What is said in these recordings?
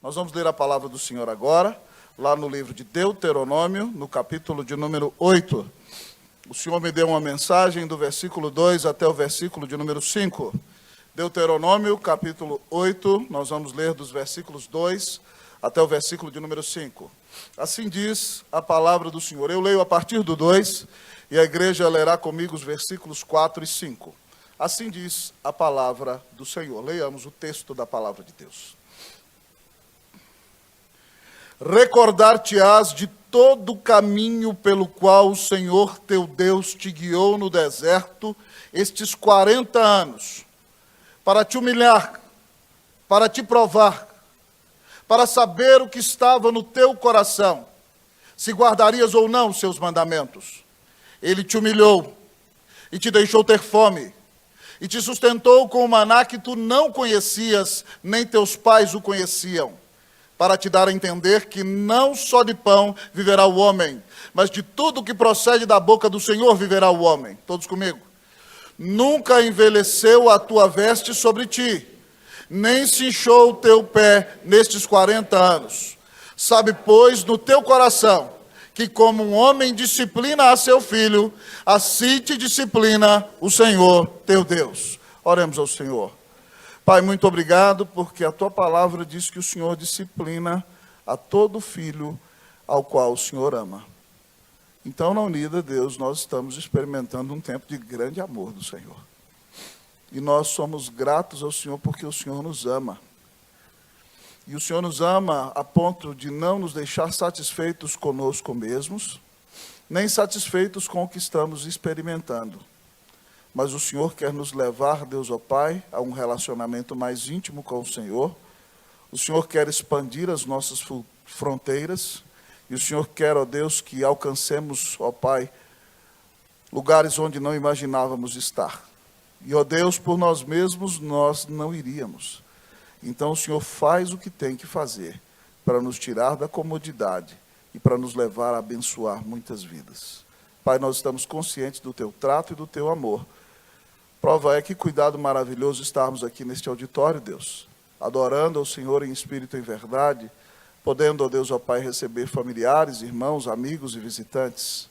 Nós vamos ler a palavra do Senhor agora, lá no livro de Deuteronômio, no capítulo de número 8. O Senhor me deu uma mensagem do versículo 2 até o versículo de número 5. Deuteronômio, capítulo 8, nós vamos ler dos versículos 2 até o versículo de número 5. Assim diz a palavra do Senhor. Eu leio a partir do 2 e a igreja lerá comigo os versículos 4 e 5. Assim diz a palavra do Senhor. Leiamos o texto da palavra de Deus. Recordar-te-ás de todo o caminho pelo qual o Senhor teu Deus te guiou no deserto estes 40 anos, para te humilhar, para te provar, para saber o que estava no teu coração, se guardarias ou não os seus mandamentos. Ele te humilhou e te deixou ter fome, e te sustentou com o maná que tu não conhecias, nem teus pais o conheciam, para te dar a entender que não só de pão viverá o homem, mas de tudo que procede da boca do Senhor viverá o homem. Todos comigo. Nunca envelheceu a tua veste sobre ti, nem se inchou o teu pé nestes 40 anos. Sabe, pois, no teu coração, que como um homem disciplina a seu filho, assim te disciplina o Senhor teu Deus. Oremos ao Senhor. Pai, muito obrigado, porque a tua palavra diz que o Senhor disciplina a todo filho ao qual o Senhor ama. Então, na Unida, Deus, nós estamos experimentando um tempo de grande amor do Senhor. E nós somos gratos ao Senhor porque o Senhor nos ama. E o Senhor nos ama a ponto de não nos deixar satisfeitos conosco mesmos, nem satisfeitos com o que estamos experimentando. Mas o Senhor quer nos levar, Deus, ó Pai, a um relacionamento mais íntimo com o Senhor. O Senhor quer expandir as nossas fronteiras. E o Senhor quer, ó Deus, que alcancemos, ó Pai, lugares onde não imaginávamos estar. E, ó Deus, por nós mesmos, nós não iríamos. Então, o Senhor faz o que tem que fazer para nos tirar da comodidade e para nos levar a abençoar muitas vidas. Pai, nós estamos conscientes do Teu trato e do Teu amor. Prova é que cuidado maravilhoso estarmos aqui neste auditório, Deus, adorando ao Senhor em espírito e em verdade, podendo, ó Deus, ó Pai, receber familiares, irmãos, amigos e visitantes.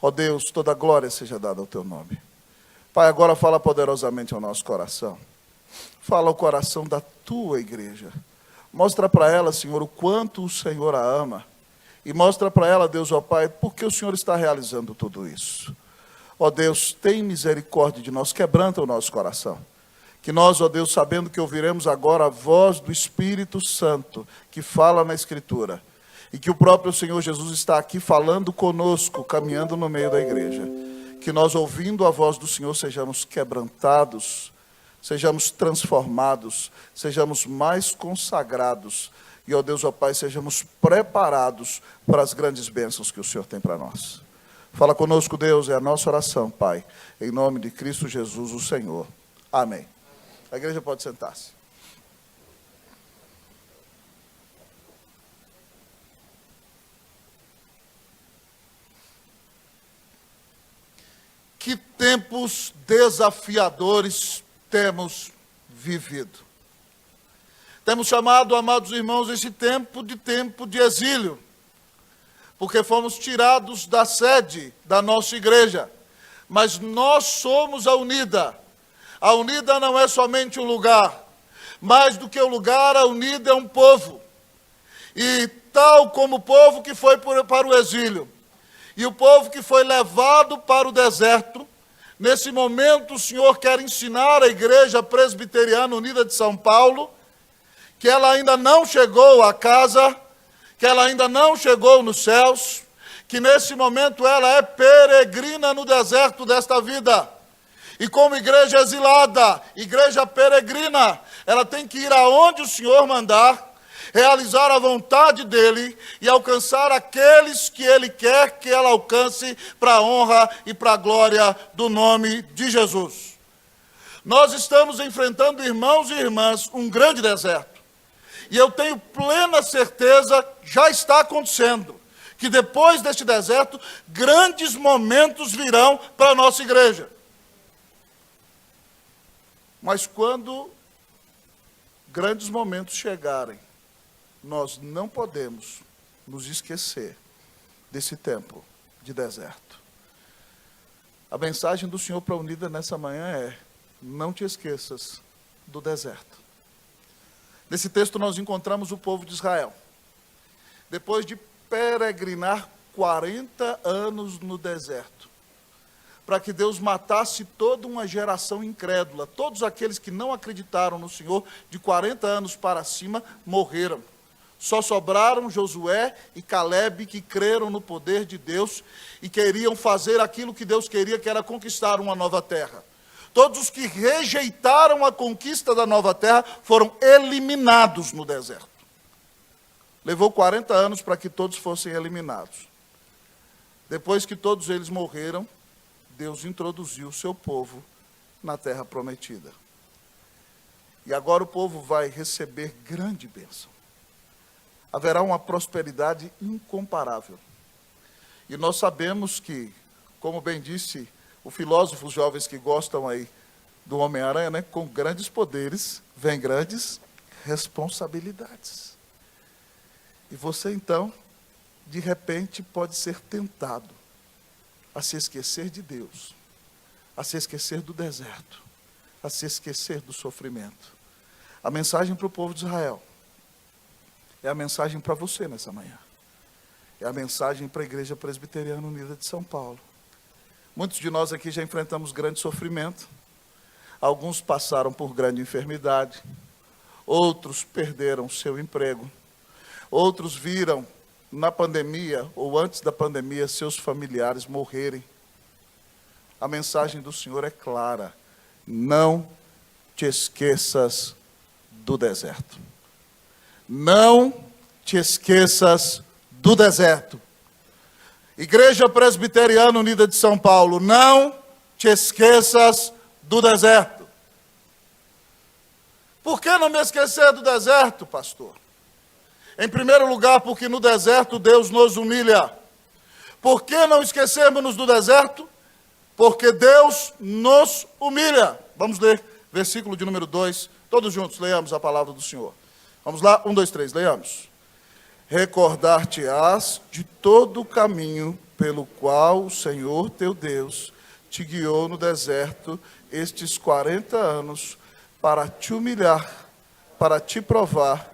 Ó Deus, toda glória seja dada ao Teu nome. Pai, agora fala poderosamente ao nosso coração. Fala ao coração da Tua igreja. Mostra para ela, Senhor, o quanto o Senhor a ama. E mostra para ela, Deus, ó Pai, por que o Senhor está realizando tudo isso. Ó Deus, tem misericórdia de nós, quebranta o nosso coração. Que nós, ó Deus, sabendo que ouviremos agora a voz do Espírito Santo, que fala na Escritura, e que o próprio Senhor Jesus está aqui falando conosco, caminhando no meio da igreja. Que nós, ouvindo a voz do Senhor, sejamos quebrantados, sejamos transformados, sejamos mais consagrados, e, ó Deus, ó Pai, sejamos preparados para as grandes bênçãos que o Senhor tem para nós. Fala conosco, Deus, é a nossa oração, Pai, em nome de Cristo Jesus, o Senhor. Amém. A igreja pode sentar-se. Que tempos desafiadores temos vivido. Temos chamado, amados irmãos, esse tempo de exílio, porque fomos tirados da sede da nossa igreja, mas nós somos a Unida. A Unida não é somente um lugar, mais do que um lugar, a Unida é um povo, e tal como o povo que foi para o exílio, e o povo que foi levado para o deserto, nesse momento o Senhor quer ensinar a Igreja Presbiteriana Unida de São Paulo, que ela ainda não chegou à casa, que ela ainda não chegou nos céus, que nesse momento ela é peregrina no deserto desta vida. E como igreja exilada, igreja peregrina, ela tem que ir aonde o Senhor mandar, realizar a vontade dEle e alcançar aqueles que Ele quer que ela alcance para a honra e para a glória do nome de Jesus. Nós estamos enfrentando, irmãos e irmãs, um grande deserto. E eu tenho plena certeza, já está acontecendo, que depois deste deserto, grandes momentos virão para a nossa igreja. Mas quando grandes momentos chegarem, nós não podemos nos esquecer desse tempo de deserto. A mensagem do Senhor para a Unida nessa manhã é: não te esqueças do deserto. Nesse texto nós encontramos o povo de Israel. Depois de peregrinar 40 anos no deserto, para que Deus matasse toda uma geração incrédula, todos aqueles que não acreditaram no Senhor, de 40 anos para cima, morreram. Só sobraram Josué e Calebe, que creram no poder de Deus e queriam fazer aquilo que Deus queria, que era conquistar uma nova terra. Todos os que rejeitaram a conquista da nova terra foram eliminados no deserto. Levou 40 anos para que todos fossem eliminados. Depois que todos eles morreram, Deus introduziu o seu povo na terra prometida. E agora o povo vai receber grande bênção. Haverá uma prosperidade incomparável. E nós sabemos que, como bem disse o filósofo, os jovens que gostam aí do Homem-Aranha, né? Com grandes poderes vem grandes responsabilidades. E você então, de repente, pode ser tentado a se esquecer de Deus, a se esquecer do deserto, a se esquecer do sofrimento. A mensagem para o povo de Israel é a mensagem para você nessa manhã. É a mensagem para a Igreja Presbiteriana Unida de São Paulo. Muitos de nós aqui já enfrentamos grande sofrimento. Alguns passaram por grande enfermidade. Outros perderam seu emprego. Outros viram na pandemia ou antes da pandemia seus familiares morrerem. A mensagem do Senhor é clara: não te esqueças do deserto. Não te esqueças do deserto. Igreja Presbiteriana Unida de São Paulo, não te esqueças do deserto. Por que não me esquecer do deserto, pastor? Em primeiro lugar, porque no deserto Deus nos humilha. Por que não esquecermos do deserto? Porque Deus nos humilha. Vamos ler versículo de número 2. Todos juntos leiamos a palavra do Senhor. Vamos lá, 1, 2, 3, leiamos. Recordar-te-ás de todo o caminho pelo qual o Senhor teu Deus te guiou no deserto estes 40 anos, para te humilhar, para te provar,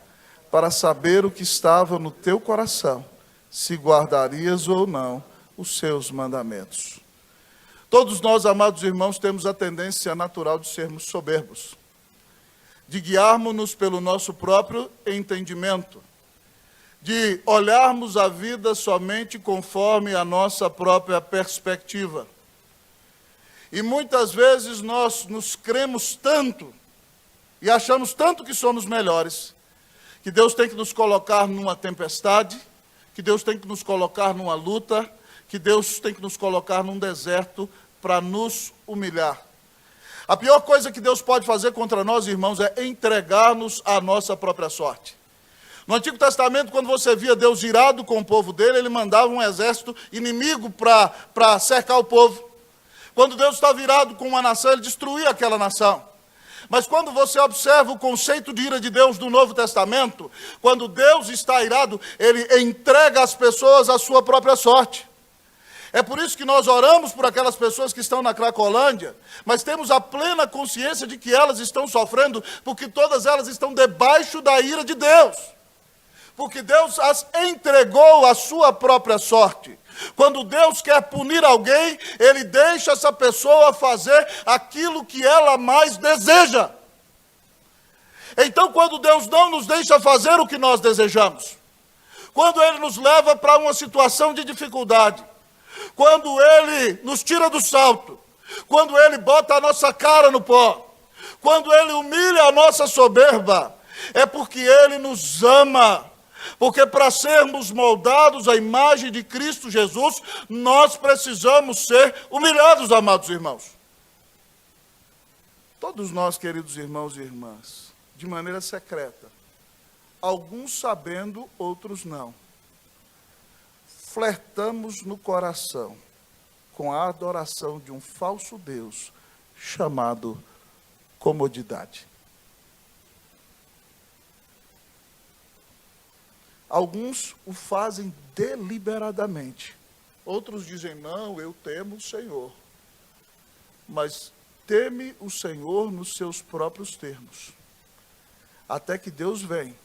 para saber o que estava no teu coração, se guardarias ou não os seus mandamentos. Todos nós, amados irmãos, temos a tendência natural de sermos soberbos, de guiarmos-nos pelo nosso próprio entendimento, de olharmos a vida somente conforme a nossa própria perspectiva. E muitas vezes nós nos cremos tanto e achamos tanto que somos melhores, que Deus tem que nos colocar numa tempestade, que Deus tem que nos colocar numa luta, que Deus tem que nos colocar num deserto para nos humilhar. A pior coisa que Deus pode fazer contra nós, irmãos, é entregar-nos à nossa própria sorte. No Antigo Testamento, quando você via Deus irado com o povo dele, ele mandava um exército inimigo para cercar o povo. Quando Deus estava irado com uma nação, ele destruía aquela nação. Mas quando você observa o conceito de ira de Deus do Novo Testamento, quando Deus está irado, ele entrega às pessoas a sua própria sorte. É por isso que nós oramos por aquelas pessoas que estão na Cracolândia, mas temos a plena consciência de que elas estão sofrendo, porque todas elas estão debaixo da ira de Deus. Porque Deus as entregou à sua própria sorte. Quando Deus quer punir alguém, Ele deixa essa pessoa fazer aquilo que ela mais deseja. Então, quando Deus não nos deixa fazer o que nós desejamos, quando Ele nos leva para uma situação de dificuldade, quando Ele nos tira do salto, quando Ele bota a nossa cara no pó, quando Ele humilha a nossa soberba, é porque Ele nos ama. Porque para sermos moldados à imagem de Cristo Jesus, nós precisamos ser humilhados, amados irmãos. Todos nós, queridos irmãos e irmãs, de maneira secreta, alguns sabendo, outros não, flertamos no coração com a adoração de um falso Deus chamado comodidade. Alguns o fazem deliberadamente. Outros dizem, não, eu temo o Senhor. Mas teme o Senhor nos seus próprios termos. Até que Deus vem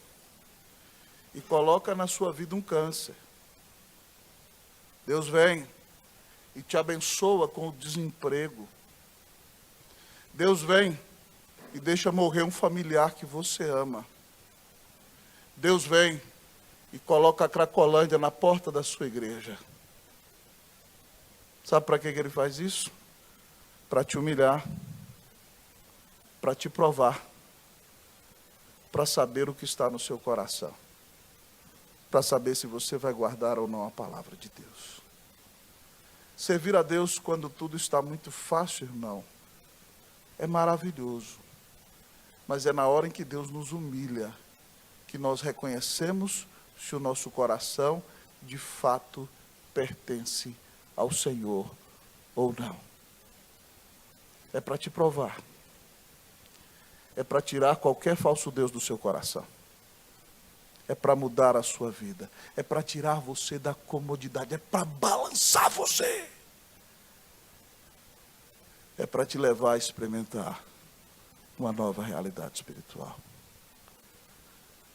e coloca na sua vida um câncer. Deus vem e te abençoa com o desemprego. Deus vem e deixa morrer um familiar que você ama. Deus vem e coloca a Cracolândia na porta da sua igreja. Sabe para que ele faz isso? Para te humilhar, para te provar, para saber o que está no seu coração, para saber se você vai guardar ou não a palavra de Deus. Servir a Deus quando tudo está muito fácil, irmão, é maravilhoso, mas é na hora em que Deus nos humilha que nós reconhecemos se o nosso coração de fato pertence ao Senhor ou não. É para te provar. É para tirar qualquer falso Deus do seu coração. É para mudar a sua vida. É para tirar você da comodidade. É para balançar você. É para te levar a experimentar uma nova realidade espiritual.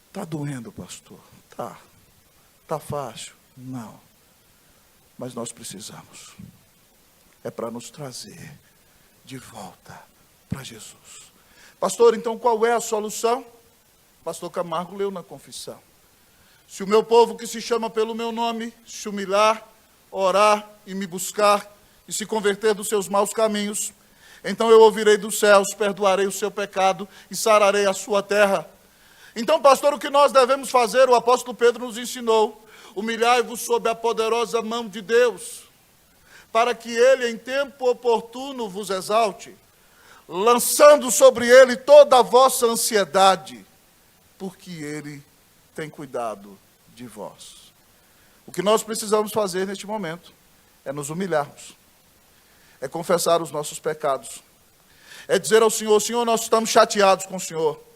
Está doendo, pastor? Tá. Está fácil? Não. Mas nós precisamos. É para nos trazer de volta para Jesus. Pastor, então qual é a solução? Pastor Camargo leu na confissão. Se o meu povo que se chama pelo meu nome se humilhar, orar e me buscar e se converter dos seus maus caminhos, então eu ouvirei dos céus, perdoarei o seu pecado e sararei a sua terra. Então, pastor, o que nós devemos fazer? O apóstolo Pedro nos ensinou: humilhai-vos sob a poderosa mão de Deus, para que ele em tempo oportuno vos exalte, lançando sobre ele toda a vossa ansiedade, porque ele tem cuidado de vós. O que nós precisamos fazer neste momento é nos humilharmos, é confessar os nossos pecados, é dizer ao Senhor: Senhor, nós estamos chateados com o Senhor.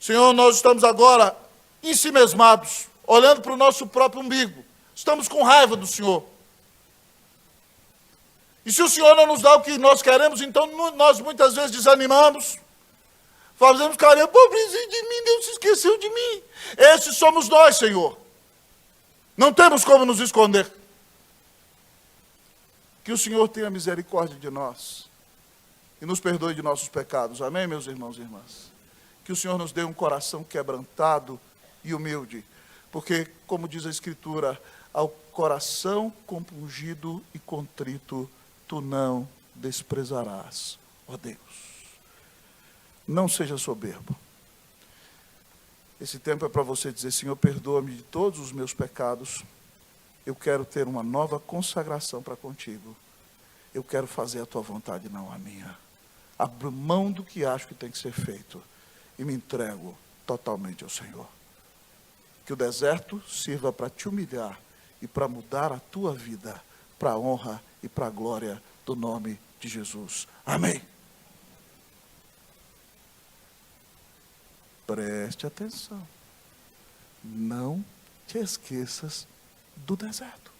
Senhor, nós estamos agora ensimesmados, olhando para o nosso próprio umbigo. Estamos com raiva do Senhor. E se o Senhor não nos dá o que nós queremos, então nós muitas vezes desanimamos. Fazemos carinho, pobrezinho de mim, Deus se esqueceu de mim. Esses somos nós, Senhor. Não temos como nos esconder. Que o Senhor tenha misericórdia de nós e nos perdoe de nossos pecados. Amém, meus irmãos e irmãs? Que o Senhor nos dê um coração quebrantado e humilde, porque, como diz a Escritura, ao coração compungido e contrito, tu não desprezarás, ó Deus. Não seja soberbo. Esse tempo é para você dizer: Senhor, perdoa-me de todos os meus pecados. Eu quero ter uma nova consagração para contigo. Eu quero fazer a tua vontade, não a minha. Abro mão do que acho que tem que ser feito e me entrego totalmente ao Senhor. Que o deserto sirva para te humilhar e para mudar a tua vida para a honra e para a glória do nome de Jesus. Amém. Preste atenção. Não te esqueças do deserto.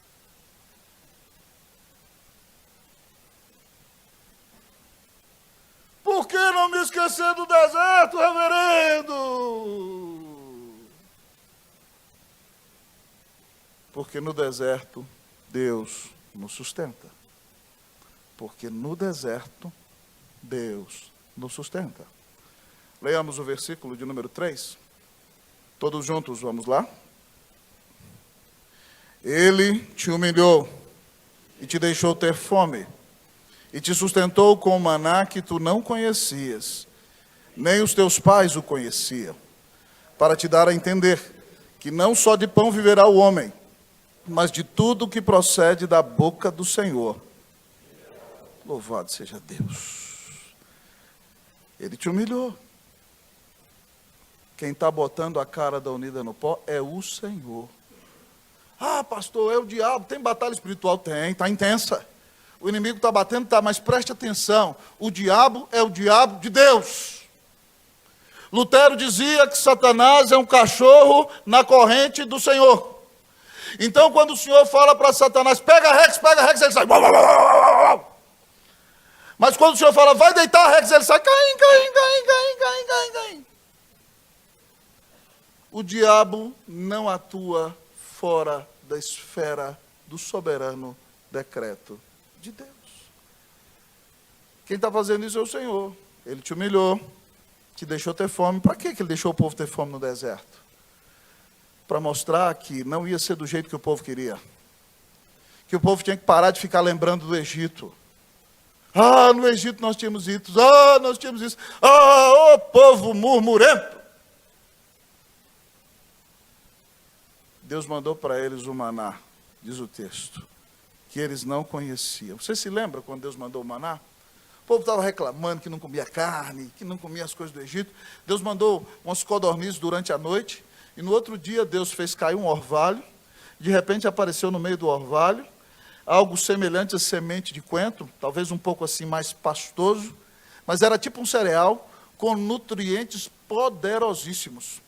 Por que não me esquecer do deserto, reverendo? Porque no deserto Deus nos sustenta. Porque no deserto Deus nos sustenta. Leamos o versículo de número 3. Todos juntos, vamos lá? Ele te humilhou e te deixou ter fome, e te sustentou com o maná que tu não conhecias, nem os teus pais o conheciam, para te dar a entender que não só de pão viverá o homem, mas de tudo que procede da boca do Senhor. Louvado seja Deus. Ele te humilhou. Quem está botando a cara da unida no pó é o Senhor. Ah, pastor, é o diabo. Tem batalha espiritual? Tem, está intensa. O inimigo está batendo, tá, mas preste atenção. O diabo é o diabo de Deus. Lutero dizia que Satanás é um cachorro na corrente do Senhor. Então, quando o Senhor fala para Satanás, pega Rex, ele sai. Mas quando o Senhor fala, vai deitar Rex, ele sai, Caim. O diabo não atua fora da esfera do soberano decreto de Deus. Quem está fazendo isso é o Senhor. Ele te humilhou, te deixou ter fome. Para que ele deixou o povo ter fome no deserto? Para mostrar que não ia ser do jeito que o povo queria. Que o povo tinha que parar de ficar lembrando do Egito. Ah, no Egito nós tínhamos isso. Ah, nós tínhamos isso. Ah, ô povo murmurento. Deus mandou para eles o maná, diz o texto, que eles não conheciam. Você se lembra quando Deus mandou o maná? O povo estava reclamando que não comia carne, que não comia as coisas do Egito. Deus mandou umas codornizes durante a noite. E no outro dia, Deus fez cair um orvalho. De repente, apareceu no meio do orvalho algo semelhante a semente de coentro, talvez um pouco assim mais pastoso, mas era tipo um cereal com nutrientes poderosíssimos.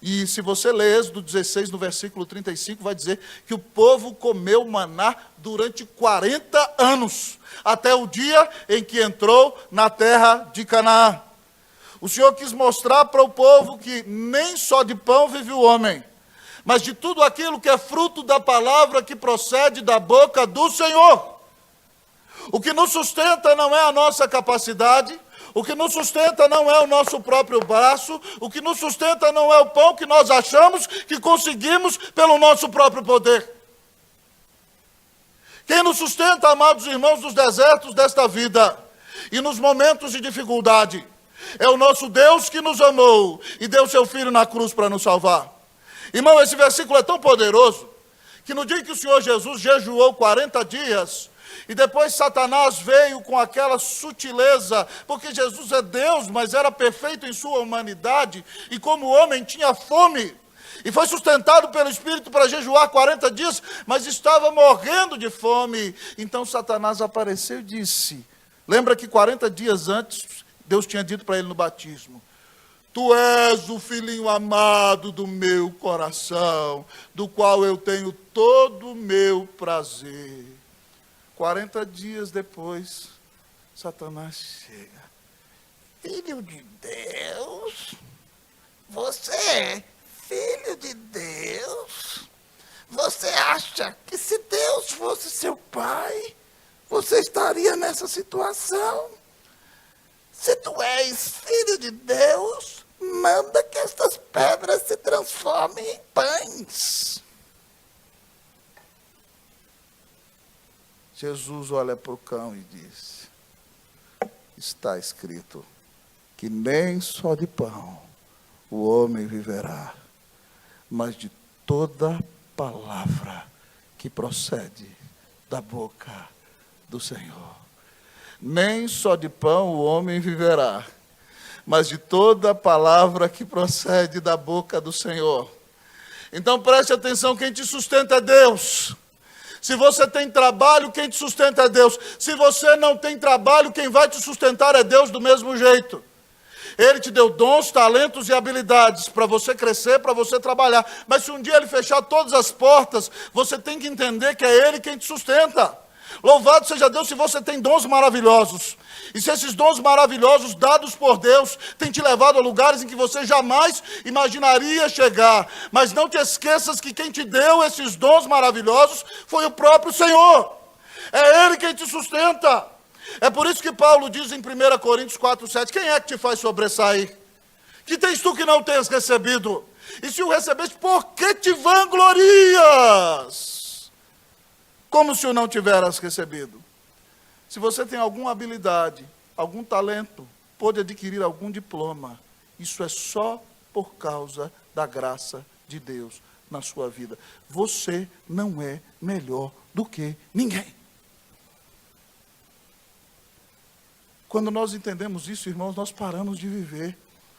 E se você ler Êxodo 16, no versículo 35, vai dizer que o povo comeu maná durante 40 anos, até o dia em que entrou na terra de Canaã. O Senhor quis mostrar para o povo que nem só de pão vive o homem, mas de tudo aquilo que é fruto da palavra que procede da boca do Senhor. O que nos sustenta não é a nossa capacidade, o que nos sustenta não é o nosso próprio braço, o que nos sustenta não é o pão que nós achamos que conseguimos pelo nosso próprio poder. Quem nos sustenta, amados irmãos, nos desertos desta vida e nos momentos de dificuldade, é o nosso Deus que nos amou e deu seu Filho na cruz para nos salvar. Irmão, esse versículo é tão poderoso, que no dia que o Senhor Jesus jejuou 40 dias, e depois Satanás veio com aquela sutileza, porque Jesus é Deus, mas era perfeito em sua humanidade, e como homem tinha fome, e foi sustentado pelo Espírito para jejuar 40 dias, mas estava morrendo de fome. Então Satanás apareceu e disse, lembra que 40 dias antes, Deus tinha dito para ele no batismo, tu és o filhinho amado do meu coração, do qual eu tenho todo o meu prazer. 40 dias depois, Satanás chega. Filho de Deus? Você é filho de Deus? Você acha que se Deus fosse seu pai, você estaria nessa situação? Se tu és filho de Deus, manda que estas pedras se transformem em pães. Jesus olha para o cão e diz, está escrito que nem só de pão o homem viverá, mas de toda palavra que procede da boca do Senhor. Nem só de pão o homem viverá, mas de toda palavra que procede da boca do Senhor. Então preste atenção, quem te sustenta é Deus. Se você tem trabalho, quem te sustenta é Deus. Se você não tem trabalho, quem vai te sustentar é Deus do mesmo jeito. Ele te deu dons, talentos e habilidades para você crescer, para você trabalhar. Mas se um dia Ele fechar todas as portas, você tem que entender que é Ele quem te sustenta. Louvado seja Deus se você tem dons maravilhosos. E se esses dons maravilhosos dados por Deus têm te levado a lugares em que você jamais imaginaria chegar. Mas não te esqueças que quem te deu esses dons maravilhosos foi o próprio Senhor. É Ele quem te sustenta. É por isso que Paulo diz em 1 Coríntios 4:7, quem é que te faz sobressair? Que tens tu que não tens recebido? E se o recebeste, por que te vanglorias? Como se o não tiveras recebido. Se você tem alguma habilidade, algum talento, pode adquirir algum diploma, isso é só por causa da graça de Deus na sua vida. Você não é melhor do que ninguém. Quando nós entendemos isso, irmãos, nós paramos de viver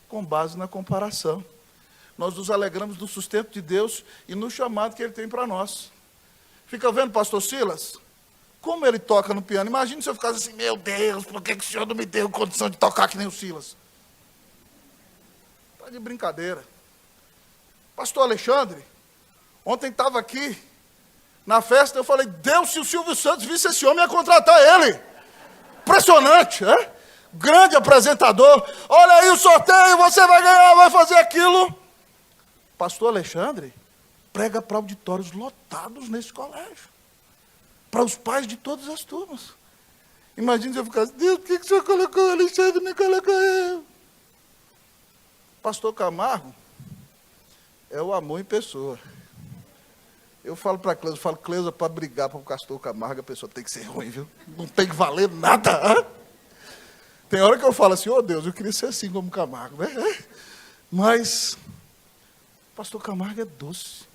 com base na comparação. Nós nos alegramos do sustento de Deus e no chamado que Ele tem para nós. Fica vendo, pastor Silas? Como ele toca no piano. Imagina se eu ficasse assim, meu Deus, por que o senhor não me deu condição de tocar que nem o Silas? Está de brincadeira. Pastor Alexandre, ontem estava aqui na festa, eu falei, Deus, se o Silvio Santos visse esse homem, ia contratar ele. Impressionante, né? Grande apresentador. Olha aí o sorteio, você vai ganhar, vai fazer aquilo. Pastor Alexandre prega para auditórios lotados nesse colégio. Para os pais de todas as turmas. Imagina se eu ficasse, Deus, por que o senhor colocou o Alexandre e me colocou eu? Pastor Camargo é o amor em pessoa. Eu falo para a Cleusa, Cleusa, para brigar para o pastor Camargo, a pessoa tem que ser ruim, viu? Não tem que valer nada. Tem hora que eu falo assim, Deus, eu queria ser assim como Camargo, né? Mas, pastor Camargo é doce.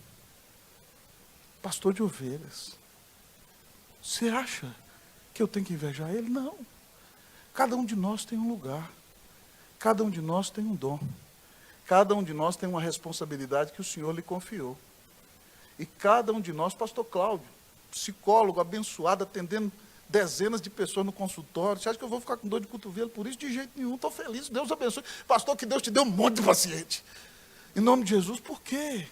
Pastor de ovelhas. Você acha que eu tenho que invejar ele? Não. Cada um de nós tem um lugar. Cada um de nós tem um dom. Cada um de nós tem uma responsabilidade que o Senhor lhe confiou. E cada um de nós, pastor Cláudio, psicólogo, abençoado, atendendo dezenas de pessoas no consultório. Você acha que eu vou ficar com dor de cotovelo por isso? De jeito nenhum, estou feliz, Deus abençoe. Pastor, que Deus te deu um monte de paciente. Em nome de Jesus, por quê?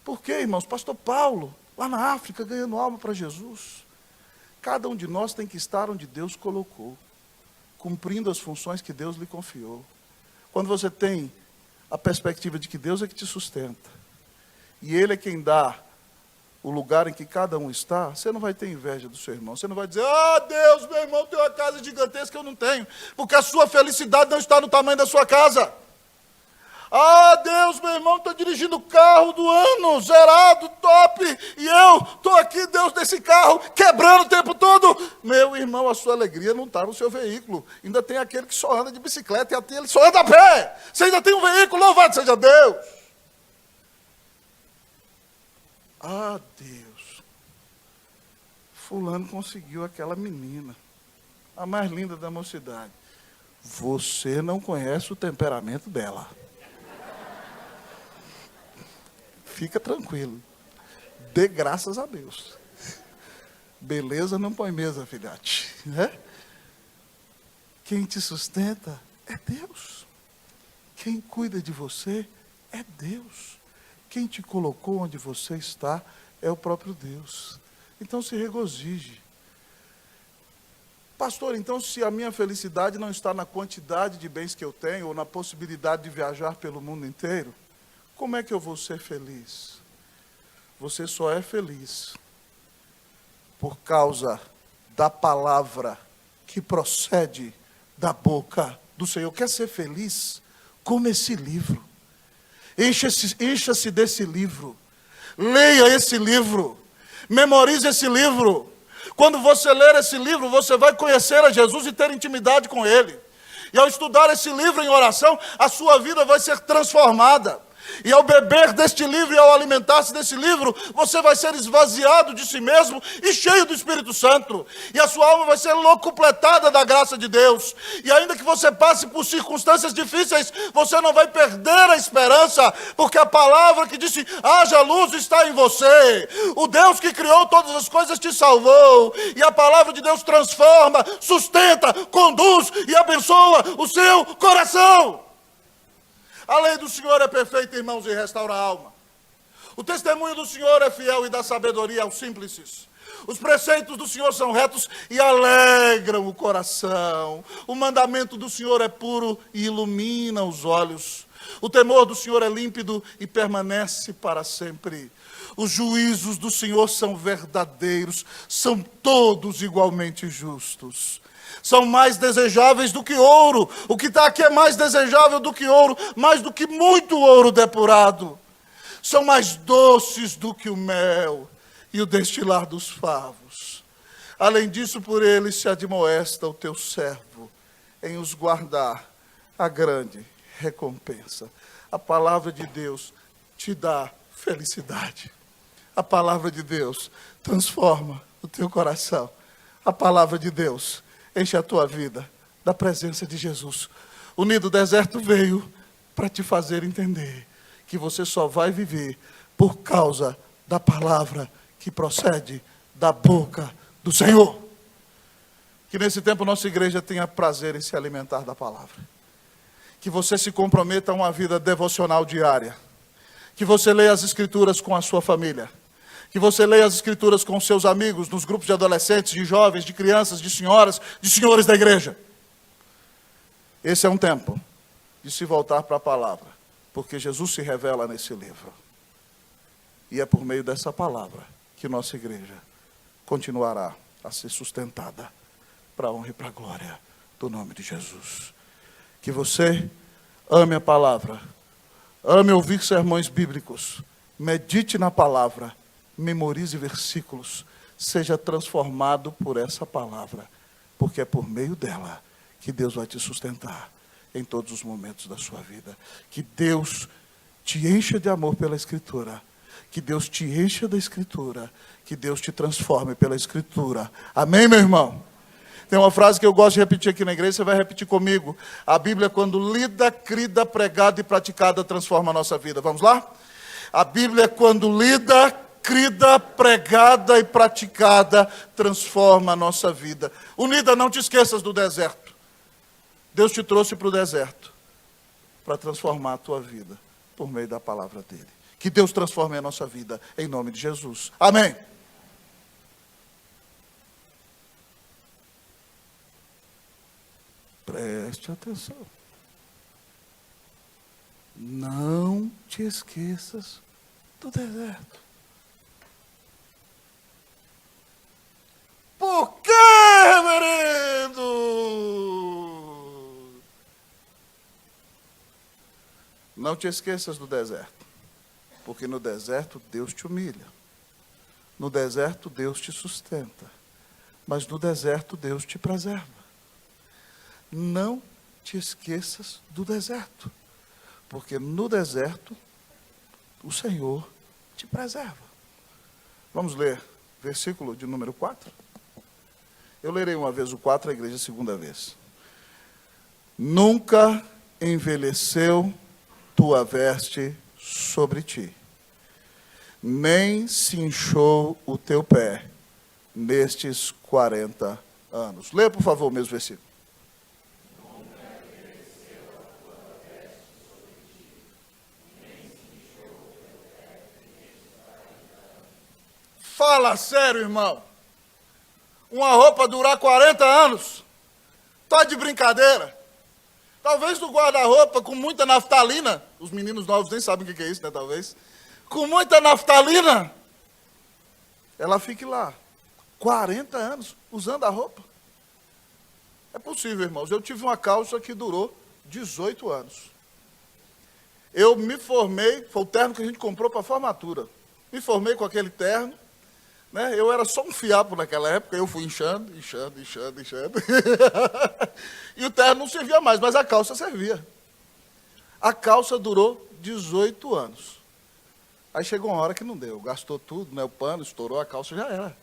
Por quê, irmãos? Pastor Paulo, lá na África, ganhando alma para Jesus. Cada um de nós tem que estar onde Deus colocou, cumprindo as funções que Deus lhe confiou. Quando você tem a perspectiva de que Deus é que te sustenta, e Ele é quem dá o lugar em que cada um está, você não vai ter inveja do seu irmão. Você não vai dizer, Deus, meu irmão tem uma casa gigantesca que eu não tenho, porque a sua felicidade não está no tamanho da sua casa. Deus, meu irmão, estou dirigindo o carro do ano, zerado, top, e eu estou aqui, Deus, nesse carro, quebrando o tempo todo. Meu irmão, a sua alegria não está no seu veículo. Ainda tem aquele que só anda de bicicleta, e aquele só anda a pé. Você ainda tem um veículo, louvado seja Deus. Deus, fulano conseguiu aquela menina, a mais linda da mocidade. Você não conhece o temperamento dela. Fica tranquilo. Dê graças a Deus. Beleza não põe mesa, filhote. Né? Quem te sustenta é Deus. Quem cuida de você é Deus. Quem te colocou onde você está é o próprio Deus. Então se regozije. Pastor, então se a minha felicidade não está na quantidade de bens que eu tenho, ou na possibilidade de viajar pelo mundo inteiro, como é que eu vou ser feliz? Você só é feliz por causa da palavra que procede da boca do Senhor. Quer ser feliz? Como esse livro. Encha-se desse livro. Leia esse livro. Memorize esse livro. Quando você ler esse livro, você vai conhecer a Jesus e ter intimidade com Ele. E ao estudar esse livro em oração, a sua vida vai ser transformada. E ao beber deste livro e ao alimentar-se desse livro, você vai ser esvaziado de si mesmo e cheio do Espírito Santo. E a sua alma vai ser locupletada da graça de Deus. E ainda que você passe por circunstâncias difíceis, você não vai perder a esperança, porque a palavra que disse, haja luz, está em você. O Deus que criou todas as coisas te salvou. E a palavra de Deus transforma, sustenta, conduz e abençoa o seu coração. A lei do Senhor é perfeita, irmãos, e restaura a alma. O testemunho do Senhor é fiel e dá sabedoria aos simples. Os preceitos do Senhor são retos e alegram o coração. O mandamento do Senhor é puro e ilumina os olhos. O temor do Senhor é límpido e permanece para sempre. Os juízos do Senhor são verdadeiros, são todos igualmente justos. São mais desejáveis do que ouro. O que está aqui é mais desejável do que ouro, mais do que muito ouro depurado. São mais doces do que o mel e o destilar dos favos. Além disso, por eles se admoesta o teu servo em os guardar a grande recompensa. A palavra de Deus te dá felicidade. A palavra de Deus transforma o teu coração. A palavra de Deus enche a tua vida da presença de Jesus. O Nido Deserto veio para te fazer entender que você só vai viver por causa da palavra que procede da boca do Senhor. Que nesse tempo nossa igreja tenha prazer em se alimentar da palavra. que você se comprometa a uma vida devocional diária, que você leia as Escrituras com a sua família, que você leia as Escrituras com os seus amigos, nos grupos de adolescentes, de jovens, de crianças, de senhoras, de senhores da igreja. Esse é um tempo de se voltar para a palavra, porque Jesus se revela nesse livro. E é por meio dessa palavra que nossa igreja continuará a ser sustentada para a honra e para a glória do nome de Jesus. Que você ame a palavra, ame ouvir sermões bíblicos, medite na palavra, memorize versículos, seja transformado por essa palavra, porque é por meio dela que Deus vai te sustentar em todos os momentos da sua vida. Que Deus te encha de amor pela Escritura, que Deus te encha da Escritura, que Deus te transforme pela Escritura. Amém, meu irmão? Tem uma frase que eu gosto de repetir aqui na igreja, você vai repetir comigo. A Bíblia, quando lida, crida, pregada e praticada, transforma a nossa vida. Vamos lá? A Bíblia, quando lida, crida, pregada e praticada, transforma a nossa vida. Unida, não te esqueças do deserto. Deus te trouxe para o deserto para transformar a tua vida por meio da palavra dele. Que Deus transforme a nossa vida em nome de Jesus. Amém. Preste atenção. Não te esqueças do deserto. Por quê, reverendo? Não te esqueças do deserto. Porque no deserto Deus te humilha. No deserto Deus te sustenta. Mas no deserto Deus te preserva. Não te esqueças do deserto. Porque no deserto o Senhor te preserva. Vamos ler versículo de número 4? Eu lerei uma vez o 4, a igreja a segunda vez. Nunca envelheceu tua veste sobre ti, nem se inchou o teu pé nestes 40 anos. Lê, por favor, o mesmo versículo. Fala sério, irmão. Uma roupa durar 40 anos? Tá de brincadeira? Talvez no guarda-roupa com muita naftalina, os meninos novos nem sabem o que é isso, né, talvez. Com muita naftalina, ela fique lá, 40 anos, usando a roupa. É possível, irmãos. Eu tive uma calça que durou 18 anos. Eu me formei, foi o terno que a gente comprou para a formatura. Me formei com aquele terno, né? Eu era só um fiapo naquela época, eu fui inchando. E o terno não servia mais, mas a calça servia. A calça durou 18 anos. Aí chegou uma hora que não deu, gastou tudo, né? O pano estourou, a calça já era.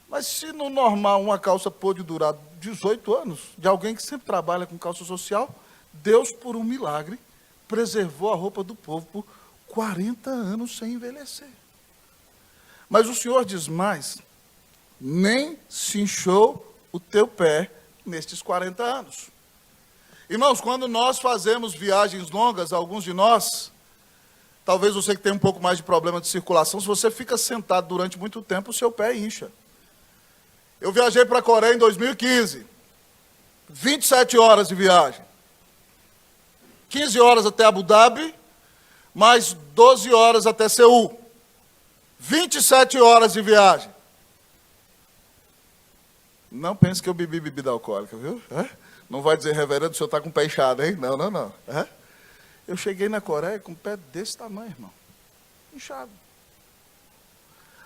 Mas se no normal uma calça pôde durar 18 anos, de alguém que sempre trabalha com calça social, Deus, por um milagre, preservou a roupa do povo por 40 anos sem envelhecer. Mas o Senhor diz mais, nem se inchou o teu pé nestes 40 anos. Irmãos, quando nós fazemos viagens longas, alguns de nós, talvez você que tem um pouco mais de problema de circulação, se você fica sentado durante muito tempo, o seu pé incha. Eu viajei para a Coreia em 2015, 27 horas de viagem. 15 horas até Abu Dhabi, mais 12 horas até Seul. 27 horas de viagem. Não pense que eu bebi bebida alcoólica, viu? Não vai dizer, reverendo, o senhor está com o pé inchado, hein? Não. Eu cheguei na Coreia com o pé desse tamanho, irmão. Inchado.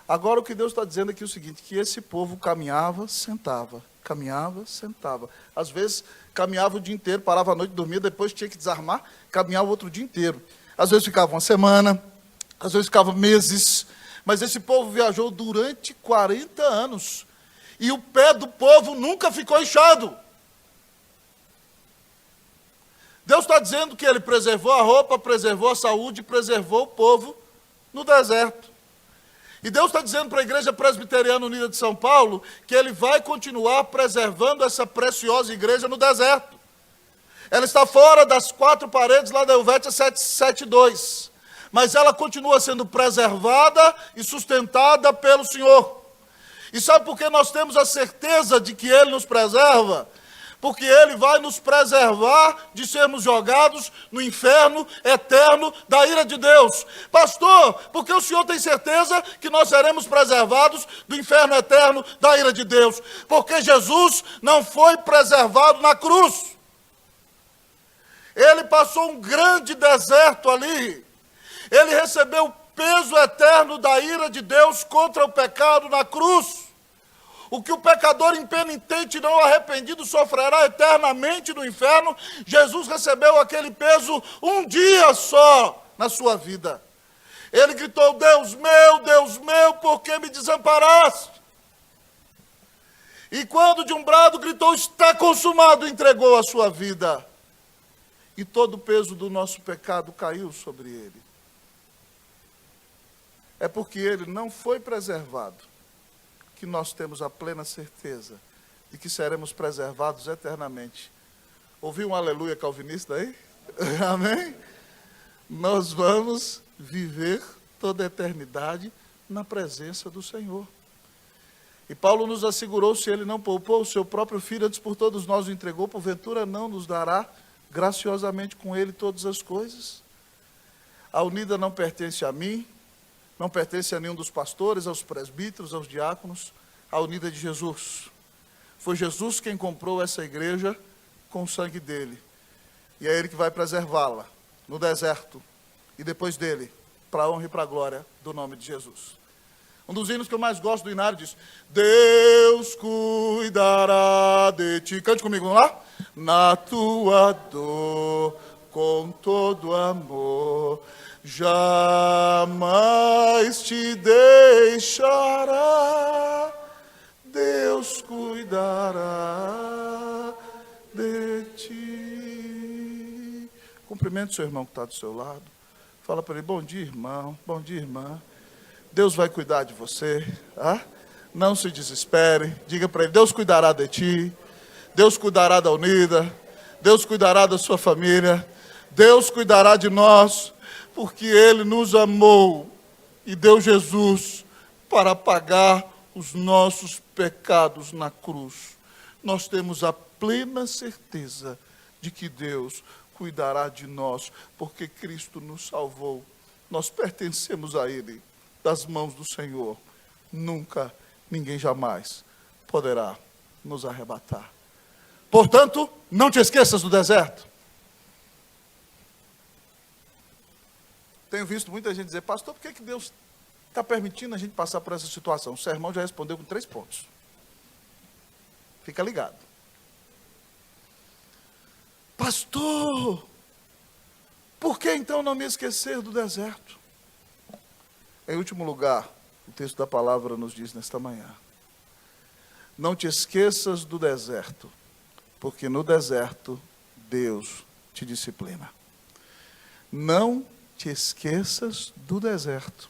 Agora o que Deus está dizendo aqui é o seguinte, que esse povo caminhava, sentava. Caminhava, sentava. Às vezes, caminhava o dia inteiro, parava à noite, dormia, depois tinha que desarmar, caminhava o outro dia inteiro. Às vezes ficava uma semana, às vezes ficava meses. Mas esse povo viajou durante 40 anos. E o pé do povo nunca ficou inchado. Deus está dizendo que Ele preservou a roupa, preservou a saúde, preservou o povo no deserto. E Deus está dizendo para a Igreja Presbiteriana Unida de São Paulo que Ele vai continuar preservando essa preciosa igreja no deserto. Ela está fora das quatro paredes lá da Helvétia 772. Mas ela continua sendo preservada e sustentada pelo Senhor. E sabe por que nós temos a certeza de que Ele nos preserva? Porque Ele vai nos preservar de sermos jogados no inferno eterno da ira de Deus. Pastor, por que o senhor tem certeza que nós seremos preservados do inferno eterno da ira de Deus? Porque Jesus não foi preservado na cruz. Ele passou um grande deserto ali. Ele recebeu o peso eterno da ira de Deus contra o pecado na cruz. O que o pecador impenitente e não arrependido sofrerá eternamente no inferno, Jesus recebeu aquele peso um dia só na sua vida. Ele gritou: Deus meu, por que me desamparaste? E quando de um brado gritou: está consumado, entregou a sua vida. E todo o peso do nosso pecado caiu sobre ele. É porque ele não foi preservado que nós temos a plena certeza de que seremos preservados eternamente. Ouviu um aleluia calvinista aí? Amém? Nós vamos viver toda a eternidade na presença do Senhor. E Paulo nos assegurou: se ele não poupou o seu próprio filho, antes por todos nós o entregou, porventura não nos dará graciosamente com ele todas as coisas? A unida não pertence a mim, não pertence a nenhum dos pastores, aos presbíteros, aos diáconos. A unida de Jesus. Foi Jesus quem comprou essa igreja com o sangue dele. E é ele que vai preservá-la no deserto. E depois dele, para a honra e para a glória do nome de Jesus. Um dos hinos que eu mais gosto do Inário diz: Deus cuidará de ti. Cante comigo, vamos lá? Na tua dor, com todo amor, jamais te deixará, Deus cuidará de ti. Cumprimente o seu irmão que está do seu lado. Fala para ele: bom dia, irmão, bom dia, irmã. Deus vai cuidar de você, ah? Não se desespere. Diga para ele: Deus cuidará de ti, Deus cuidará da unida, Deus cuidará da sua família, Deus cuidará de nós, porque Ele nos amou e deu Jesus para pagar os nossos pecados na cruz. Nós temos a plena certeza de que Deus cuidará de nós, porque Cristo nos salvou. Nós pertencemos a Ele, das mãos do Senhor. Nunca, ninguém jamais poderá nos arrebatar. Portanto, não te esqueças do deserto. Tenho visto muita gente dizer: pastor, por que Deus está permitindo a gente passar por essa situação? O sermão já respondeu com 3 pontos. Fica ligado. Pastor, por que então não me esquecer do deserto? Em último lugar, o texto da palavra nos diz nesta manhã: não te esqueças do deserto, porque no deserto Deus te disciplina. Não te esqueças do deserto,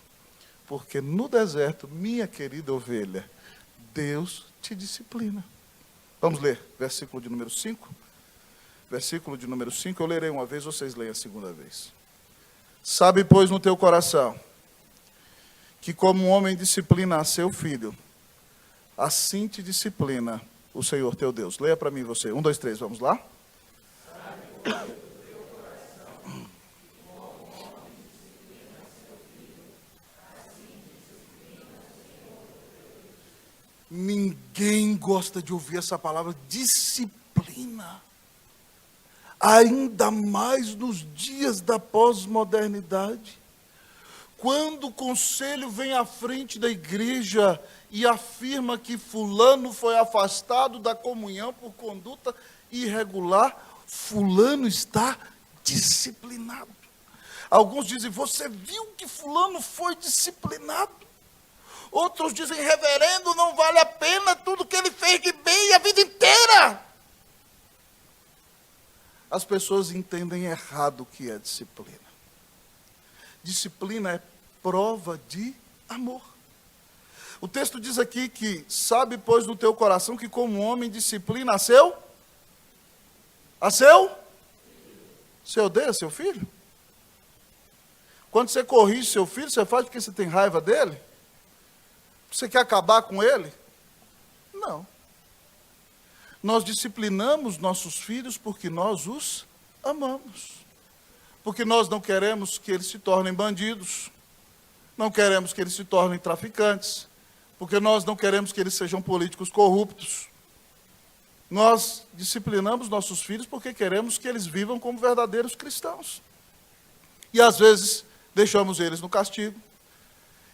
porque no deserto, minha querida ovelha, Deus te disciplina. Vamos ler versículo de número 5. Versículo de número 5, eu lerei uma vez, vocês leem a segunda vez. Sabe, pois, no teu coração, que como um homem disciplina a seu filho, assim te disciplina o Senhor teu Deus. Leia para mim você. 1, 2, 3, vamos lá? Ninguém gosta de ouvir essa palavra disciplina. Ainda mais nos dias da pós-modernidade. Quando o conselho vem à frente da igreja e afirma que fulano foi afastado da comunhão por conduta irregular, fulano está disciplinado. Alguns dizem: você viu que fulano foi disciplinado? Outros dizem: reverendo, não vale a pena tudo que ele fez de bem a vida inteira. As pessoas entendem errado o que é disciplina. Disciplina é prova de amor. O texto diz aqui que: sabe, pois, no teu coração que como homem disciplina a seu Você odeia seu filho? Quando você corrige seu filho, você faz porque você tem raiva dele? Você quer acabar com ele? Não. Nós disciplinamos nossos filhos porque nós os amamos. Porque nós não queremos que eles se tornem bandidos. Não queremos que eles se tornem traficantes. Porque nós não queremos que eles sejam políticos corruptos. Nós disciplinamos nossos filhos porque queremos que eles vivam como verdadeiros cristãos. E às vezes deixamos eles no castigo.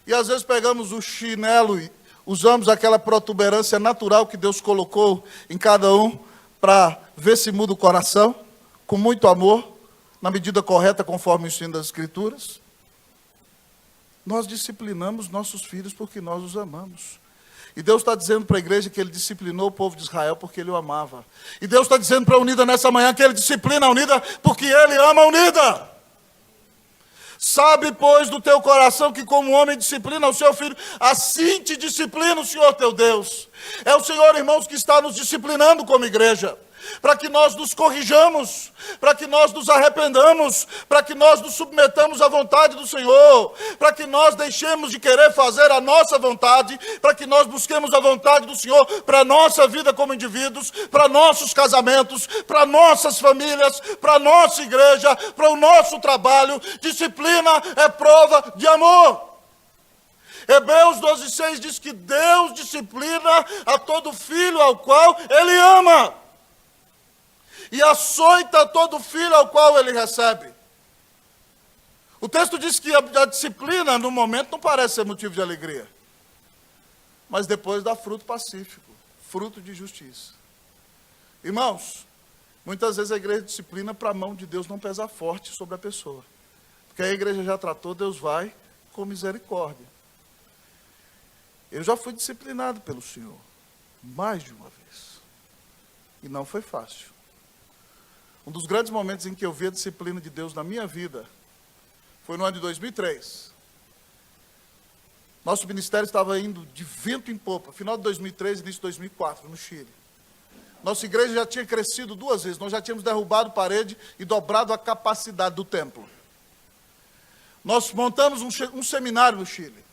E às vezes pegamos o chinelo e usamos aquela protuberância natural que Deus colocou em cada um para ver se muda o coração, com muito amor, na medida correta, conforme o ensino das Escrituras. Nós disciplinamos nossos filhos porque nós os amamos. E Deus está dizendo para a igreja que Ele disciplinou o povo de Israel porque Ele o amava. E Deus está dizendo para a Unida nessa manhã que Ele disciplina a Unida porque Ele ama a Unida. Sabe, pois, do teu coração que como homem disciplina o seu filho, assim te disciplina o Senhor teu Deus. É o Senhor, irmãos, que está nos disciplinando como igreja, para que nós nos corrijamos, para que nós nos arrependamos, para que nós nos submetamos à vontade do Senhor, para que nós deixemos de querer fazer a nossa vontade, para que nós busquemos a vontade do Senhor para a nossa vida como indivíduos, para nossos casamentos, para nossas famílias, para a nossa igreja, para o nosso trabalho. Disciplina é prova de amor. Hebreus 12:6 diz que Deus disciplina a todo filho ao qual Ele ama. E açoita todo filho ao qual ele recebe. O texto diz que a disciplina, no momento, não parece ser motivo de alegria. Mas depois dá fruto pacífico, fruto de justiça. Irmãos, muitas vezes a igreja disciplina para a mão de Deus não pesar forte sobre a pessoa. Porque a igreja já tratou, Deus vai com misericórdia. Eu já fui disciplinado pelo Senhor, mais de uma vez. E não foi fácil. Um dos grandes momentos em que eu vi a disciplina de Deus na minha vida foi no ano de 2003. Nosso ministério estava indo de vento em popa, final de 2003 e início de 2004, no Chile. Nossa igreja já tinha crescido 2 vezes, nós já tínhamos derrubado parede e dobrado a capacidade do templo. Nós montamos um seminário no Chile.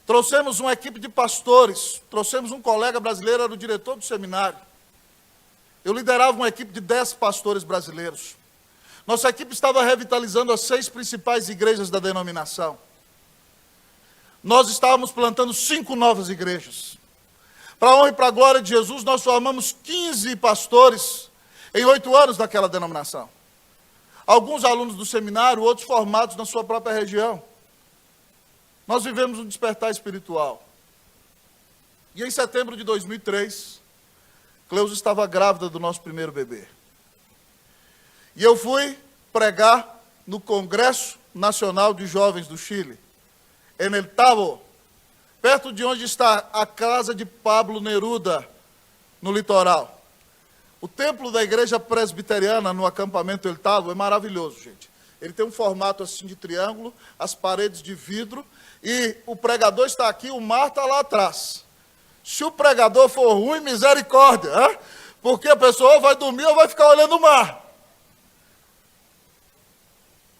Trouxemos uma equipe de pastores, trouxemos um colega brasileiro, era o diretor do seminário. Eu liderava uma equipe de 10 pastores brasileiros. Nossa equipe estava revitalizando as 6 principais igrejas da denominação. Nós estávamos plantando 5 novas igrejas. Para a honra e para a glória de Jesus, nós formamos 15 pastores em 8 anos daquela denominação. Alguns alunos do seminário, outros formados na sua própria região. Nós vivemos um despertar espiritual. E em setembro de 2003... Cleusa estava grávida do nosso primeiro bebê. E eu fui pregar no Congresso Nacional de Jovens do Chile, em El Tabo, perto de onde está a casa de Pablo Neruda, no litoral. O templo da igreja presbiteriana no acampamento El Tabo é maravilhoso, gente. Ele tem um formato assim de triângulo, as paredes de vidro, e o pregador está aqui, o mar está lá atrás. Se o pregador for ruim, misericórdia, hein? Porque a pessoa vai dormir ou vai ficar olhando o mar.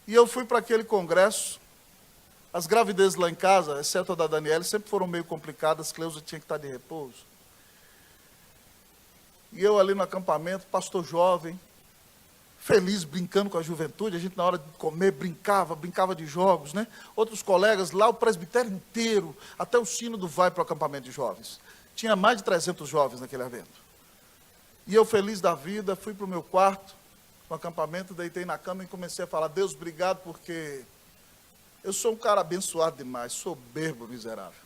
E eu fui para aquele congresso. As gravidezes lá em casa, exceto a da Daniela, sempre foram meio complicadas. Cleusa tinha que estar de repouso. E eu ali no acampamento, pastor jovem, feliz, brincando com a juventude. A gente, na hora de comer, brincava de jogos, né? Outros colegas, lá o presbitério inteiro, até o sino do vai para o acampamento de jovens. Tinha mais de 300 jovens naquele evento. E eu, feliz da vida, fui para o meu quarto, no acampamento, deitei na cama e comecei a falar: Deus, obrigado, porque eu sou um cara abençoado demais, soberbo, miserável.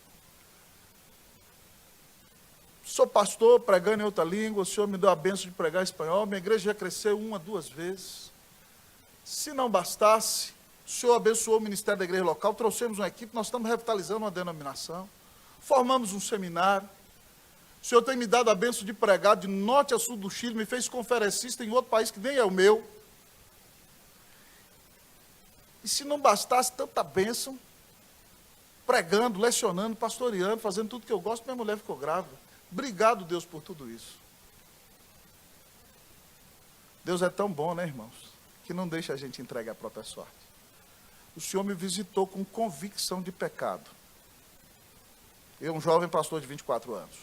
Sou pastor, pregando em outra língua, o Senhor me deu a bênção de pregar em espanhol, minha igreja já cresceu 1 a 2 vezes. Se não bastasse, o Senhor abençoou o ministério da igreja local, trouxemos uma equipe, nós estamos revitalizando uma denominação, formamos um seminário. O Senhor tem me dado a bênção de pregar de norte a sul do Chile, me fez conferencista em outro país que nem é o meu. E se não bastasse tanta bênção, pregando, lecionando, pastoreando, fazendo tudo que eu gosto, minha mulher ficou grávida. Obrigado, Deus, por tudo isso. Deus é tão bom, né, irmãos, que não deixa a gente entregar a própria sorte. O Senhor me visitou com convicção de pecado. Eu, um jovem pastor de 24 anos.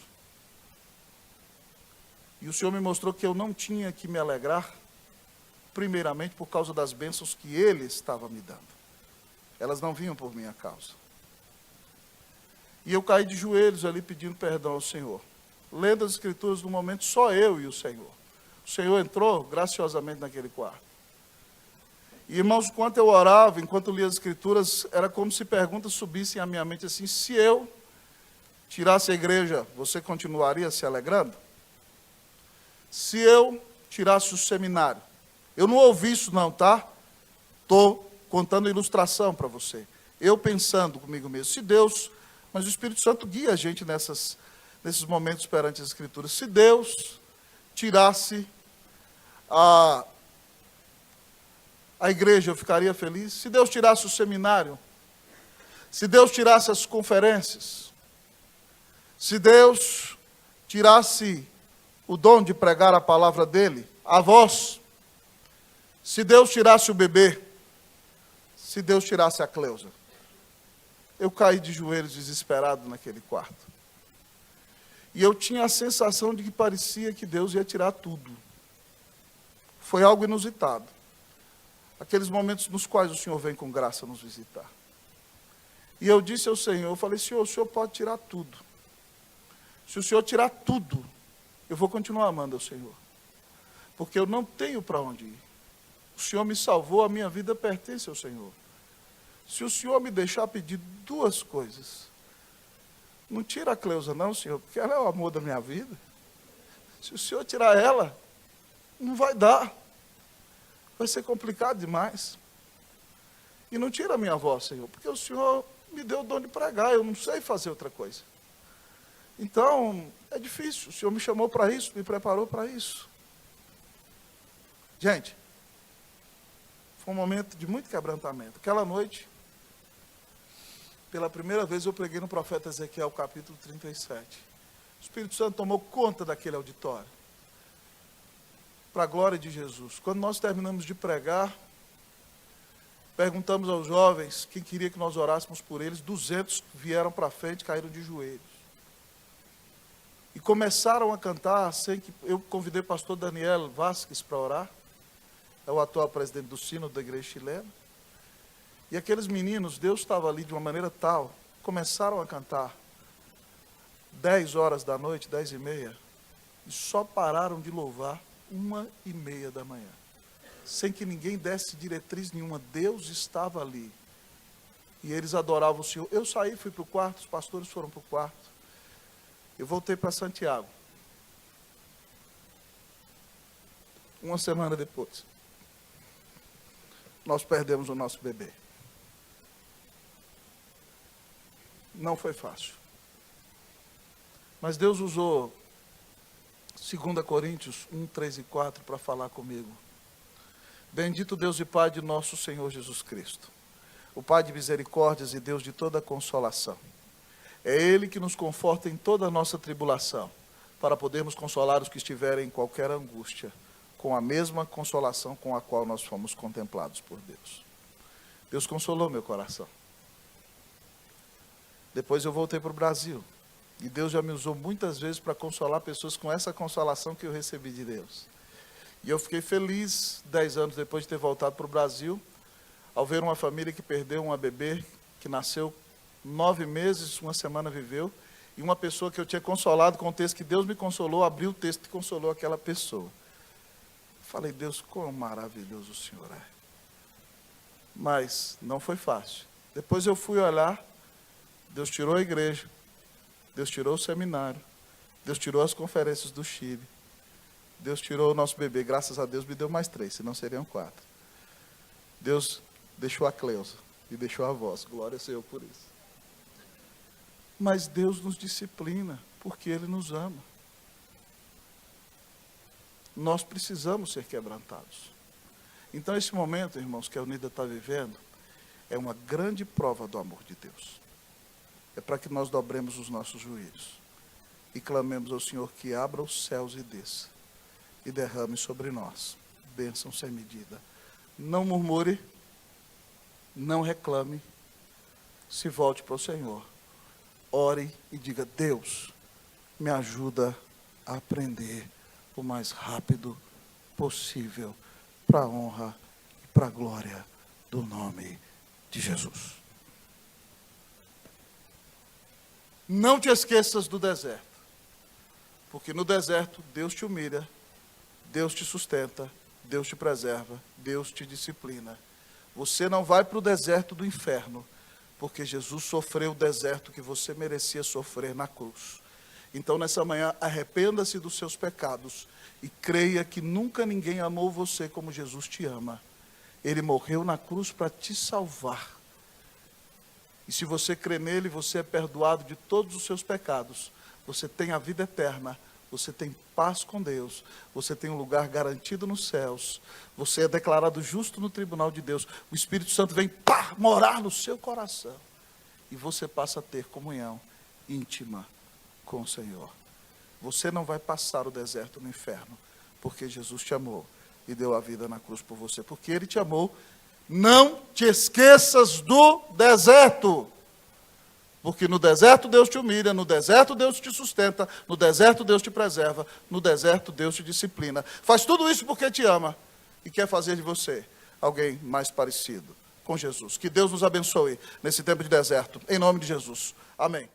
E o Senhor me mostrou que eu não tinha que me alegrar, primeiramente por causa das bênçãos que Ele estava me dando. Elas não vinham por minha causa. E eu caí de joelhos ali pedindo perdão ao Senhor. Lendo as Escrituras, no momento, só eu e o Senhor. O Senhor entrou graciosamente naquele quarto. E, irmãos, enquanto eu orava, enquanto eu lia as Escrituras, era como se perguntas subissem à minha mente assim: se eu tirasse a igreja, você continuaria se alegrando? Se eu tirasse o seminário, eu não ouvi isso não, tá? Estou contando ilustração para você. Eu pensando comigo mesmo, se Deus, mas o Espírito Santo guia a gente nesses momentos perante as Escrituras. Se Deus tirasse a igreja, eu ficaria feliz. Se Deus tirasse o seminário, se Deus tirasse as conferências, se Deus tirasse o dom de pregar a palavra dele, a voz, se Deus tirasse o bebê, se Deus tirasse a Cleusa, eu caí de joelhos desesperado naquele quarto. E eu tinha a sensação de que parecia que Deus ia tirar tudo. Foi algo inusitado. Aqueles momentos nos quais o Senhor vem com graça nos visitar. E eu disse ao Senhor, eu falei: Senhor, o Senhor pode tirar tudo. Se o Senhor tirar tudo, eu vou continuar amando ao Senhor. Porque eu não tenho para onde ir. O Senhor me salvou, a minha vida pertence ao Senhor. Se o Senhor me deixar pedir duas coisas, não tira a Cleusa não, Senhor, porque ela é o amor da minha vida. Se o Senhor tirar ela, não vai dar. Vai ser complicado demais. E não tira a minha voz, Senhor, porque o Senhor me deu o dom de pregar, eu não sei fazer outra coisa. Então, é difícil. O Senhor me chamou para isso, me preparou para isso. Gente, foi um momento de muito quebrantamento. Aquela noite, pela primeira vez eu preguei no profeta Ezequiel, capítulo 37. O Espírito Santo tomou conta daquele auditório. Para a glória de Jesus. Quando nós terminamos de pregar, perguntamos aos jovens quem queria que nós orássemos por eles. 200 vieram para frente e caíram de joelhos. E começaram a cantar, sem que eu convidei o pastor Daniel Vasquez para orar. É o atual presidente do Sínodo da Igreja Chilena. E aqueles meninos, Deus estava ali de uma maneira tal, começaram a cantar 10 horas da noite, 10h30, e só pararam de louvar 1h30 da manhã. Sem que ninguém desse diretriz nenhuma, Deus estava ali. E eles adoravam o Senhor. Eu saí, fui para o quarto, os pastores foram para o quarto. Eu voltei para Santiago. Uma semana depois, nós perdemos o nosso bebê. Não foi fácil. Mas Deus usou 2 Coríntios 1, 3 e 4 para falar comigo. Bendito Deus e Pai de nosso Senhor Jesus Cristo, o Pai de misericórdias e Deus de toda consolação. É Ele que nos conforta em toda a nossa tribulação, para podermos consolar os que estiverem em qualquer angústia, com a mesma consolação com a qual nós fomos contemplados por Deus. Deus consolou meu coração. Depois eu voltei para o Brasil. E Deus já me usou muitas vezes para consolar pessoas com essa consolação que eu recebi de Deus. E eu fiquei feliz, 10 anos depois de ter voltado para o Brasil, ao ver uma família que perdeu uma bebê, que nasceu 9 meses, uma semana viveu, e uma pessoa que eu tinha consolado com o texto que Deus me consolou, abriu o texto que consolou aquela pessoa. Falei: Deus, quão maravilhoso o Senhor é. Mas não foi fácil. Depois eu fui olhar, Deus tirou a igreja, Deus tirou o seminário, Deus tirou as conferências do Chile, Deus tirou o nosso bebê, graças a Deus me deu mais 3, senão seriam 4. Deus deixou a Cleusa e deixou a voz, glória ao Senhor por isso. Mas Deus nos disciplina, porque Ele nos ama. Nós precisamos ser quebrantados. Então esse momento, irmãos, que a Unida está vivendo, é uma grande prova do amor de Deus. É para que nós dobremos os nossos joelhos e clamemos ao Senhor que abra os céus e desça, e derrame sobre nós bênção sem medida. Não murmure, não reclame, se volte para o Senhor. Ore e diga: Deus, me ajuda a aprender o mais rápido possível, para a honra e para a glória do nome de Jesus. Não te esqueças do deserto, porque no deserto Deus te humilha, Deus te sustenta, Deus te preserva, Deus te disciplina. Você não vai para o deserto do inferno, porque Jesus sofreu o deserto que você merecia sofrer na cruz. Então, nessa manhã, arrependa-se dos seus pecados e creia que nunca ninguém amou você como Jesus te ama. Ele morreu na cruz para te salvar. E se você crê nele, você é perdoado de todos os seus pecados. Você tem a vida eterna. Você tem paz com Deus. Você tem um lugar garantido nos céus. Você é declarado justo no tribunal de Deus. O Espírito Santo vem morar no seu coração. E você passa a ter comunhão íntima com o Senhor. Você não vai passar o deserto no inferno, porque Jesus te amou e deu a vida na cruz por você. Porque Ele te amou. Não te esqueças do deserto. Porque no deserto Deus te humilha, no deserto Deus te sustenta, no deserto Deus te preserva, no deserto Deus te disciplina. Faz tudo isso porque te ama e quer fazer de você alguém mais parecido com Jesus. Que Deus nos abençoe nesse tempo de deserto, em nome de Jesus. Amém.